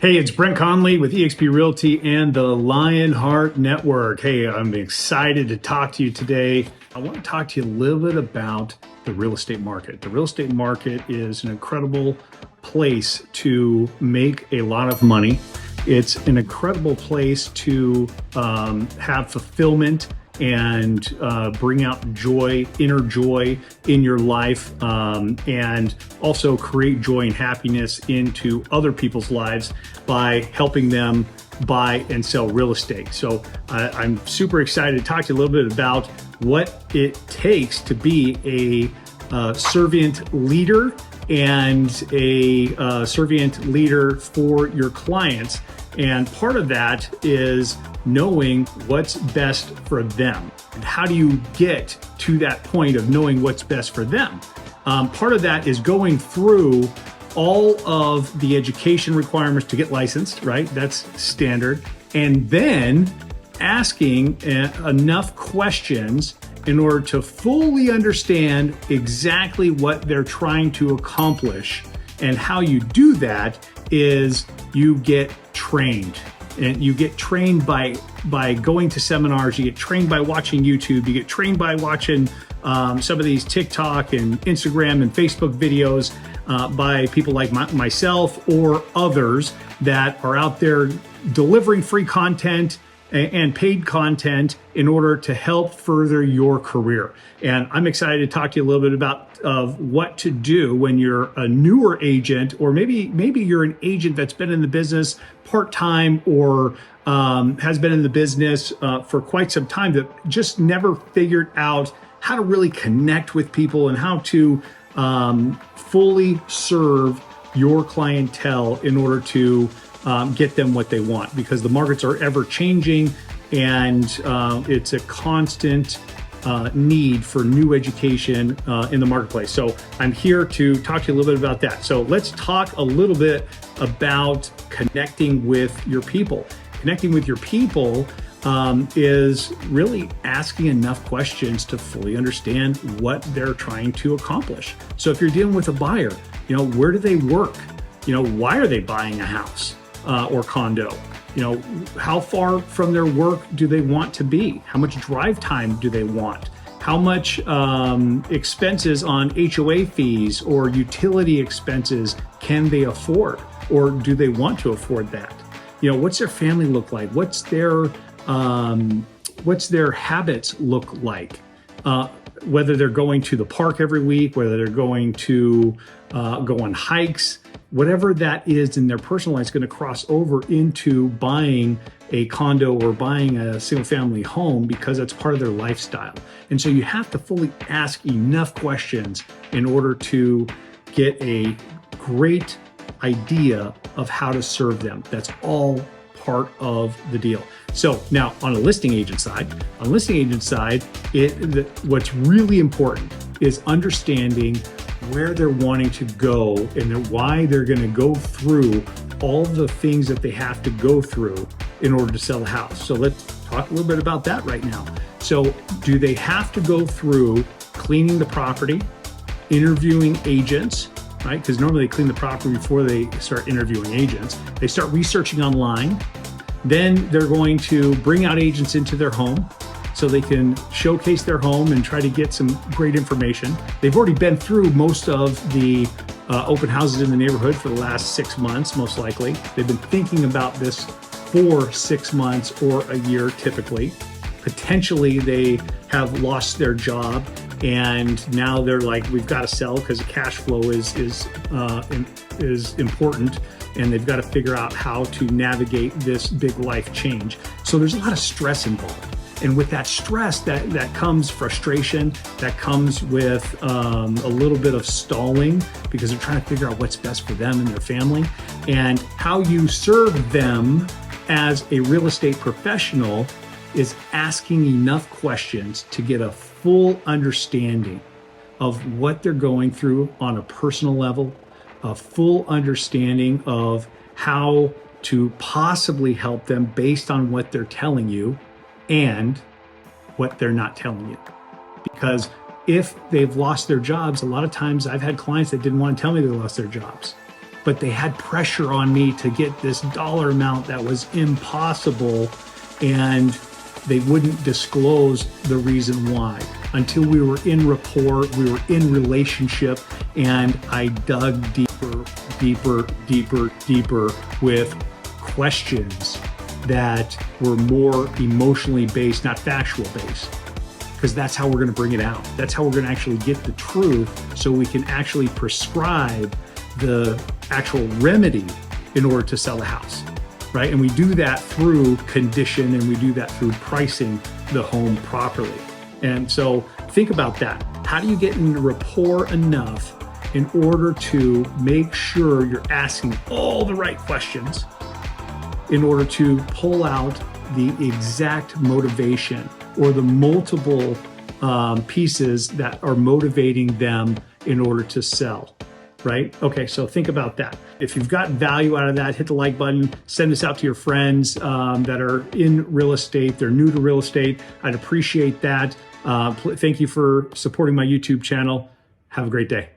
Hey, it's Brent Conley with eXp Realty and the Lionheart Network. Hey, I'm excited to talk to you today. I want to talk to you a little bit about the real estate market. The real estate market is an incredible place to make a lot of money. It's an incredible place to have fulfillment and bring out joy, inner joy in your life, and also create joy and happiness into other people's lives by helping them buy and sell real estate. So I'm super excited to talk to you a little bit about what it takes to be a servient leader and a servient leader for your clients. And part of that is knowing what's best for them. And how do you get to that point of knowing what's best for them? Part of that is going through all of the education requirements to get licensed, right? That's standard. And then asking enough questions in order to fully understand exactly what they're trying to accomplish. And how you do that is you get trained. And you get trained by going to seminars, you get trained by watching YouTube, you get trained by watching some of these TikTok and Instagram and Facebook videos by people like myself or others that are out there delivering free content and paid content in order to help further your career. And I'm excited to talk to you a little bit about what to do when you're a newer agent, or maybe you're an agent that's been in the business part-time or has been in the business for quite some time that just never figured out how to really connect with people and how to fully serve your clientele in order to get them what they want, because the markets are ever changing and it's a constant need for new education in the marketplace. So I'm here to talk to you a little bit about that. So let's talk a little bit about connecting with your people. Connecting with your people is really asking enough questions to fully understand what they're trying to accomplish. So if you're dealing with a buyer, where do they work? Why are they buying a house or condo? How far from their work do they want to be? How much drive time do they want? How much expenses on HOA fees or utility expenses can they afford? Or do they want to afford that? What's their family look like? What's their habits look like? Whether they're going to the park every week, whether they're going to go on hikes, whatever that is in their personal life is going to cross over into buying a condo or buying a single family home, because that's part of their lifestyle. And so you have to fully ask enough questions in order to get a great idea of how to serve them. That's all part of the deal. So now on a listing agent side, what's really important is understanding where they're wanting to go and why they're going to go through all the things that they have to go through in order to sell a house. So let's talk a little bit about that right now. So do they have to go through cleaning the property, interviewing agents, right? Because normally they clean the property before they start interviewing agents. They start researching online. Then they're going to bring out agents into their home so they can showcase their home and try to get some great information. They've already been through most of the open houses in the neighborhood for the last 6 months, most likely. They've been thinking about this for 6 months or a year typically. Potentially they have lost their job and now they're like, we've got to sell because the cash flow is important, and they've got to figure out how to navigate this big life change. So there's a lot of stress involved. And with that stress, that comes frustration, that comes with a little bit of stalling, because they're trying to figure out what's best for them and their family. And how you serve them as a real estate professional is asking enough questions to get a full understanding of what they're going through on a personal level, a full understanding of how to possibly help them based on what they're telling you and what they're not telling you. Because if they've lost their jobs, a lot of times I've had clients that didn't want to tell me they lost their jobs. but they had pressure on me to get this dollar amount that was impossible, and they wouldn't disclose the reason why until we were in rapport, we were in relationship, and I dug deeper with questions that were more emotionally based, not factual based, because that's how we're going to bring it out. That's how we're going to actually get the truth, so we can actually prescribe the actual remedy in order to sell a house, right? And we do that through condition, and we do that through pricing the home properly. And so think about that. How do you get in rapport enough in order to make sure you're asking all the right questions in order to pull out the exact motivation or the multiple pieces that are motivating them in order to sell, right? Okay, so think about that. If you've got value out of that, hit the like button, send this out to your friends that are in real estate, they're new to real estate. I'd appreciate that. Thank you for supporting my YouTube channel. Have a great day.